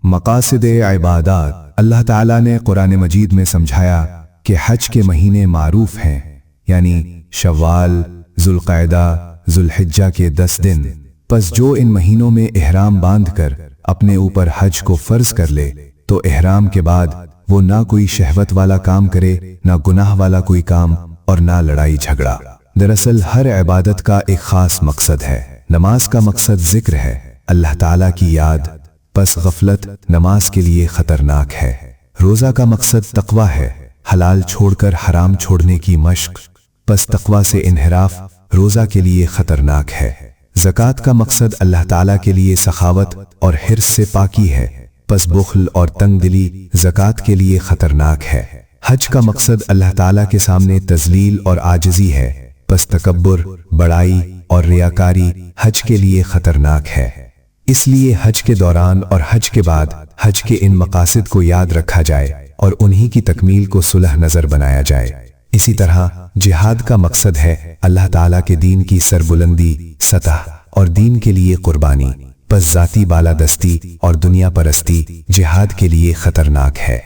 مقاصد عبادات۔ اللہ تعالیٰ نے قرآن مجید میں سمجھایا کہ حج کے مہینے معروف ہیں، یعنی شوال، ذوالقعدہ، ذوالحجہ کے 10 دن۔ پس جو ان مہینوں میں احرام باندھ کر اپنے اوپر حج کو فرض کر لے تو احرام کے بعد وہ نہ کوئی شہوت والا کام کرے، نہ گناہ والا کوئی کام، اور نہ لڑائی جھگڑا۔ دراصل ہر عبادت کا ایک خاص مقصد ہے۔ نماز کا مقصد ذکر ہے، اللہ تعالیٰ کی یاد، پس غفلت نماز کے لیے خطرناک ہے۔ روزہ کا مقصد تقوی ہے، حلال چھوڑ کر حرام چھوڑنے کی مشق، پس تقوی سے انحراف روزہ کے لیے خطرناک ہے۔ زکوٰۃ کا مقصد اللہ تعالیٰ کے لیے سخاوت اور حرص سے پاکی ہے، پس بخل اور تنگ دلی زکوٰۃ کے لیے خطرناک ہے۔ حج کا مقصد اللہ تعالیٰ کے سامنے تذلیل اور عاجزی ہے، پس تکبر، بڑائی اور ریاکاری حج کے لیے خطرناک ہے۔ اس لیے حج کے دوران اور حج کے بعد حج کے ان مقاصد کو یاد رکھا جائے اور انہی کی تکمیل کو صلح نظر بنایا جائے۔ اسی طرح جہاد کا مقصد ہے اللہ تعالیٰ کے دین کی سربلندی، سطح اور دین کے لیے قربانی، پس ذاتی بالادستی اور دنیا پرستی جہاد کے لیے خطرناک ہے۔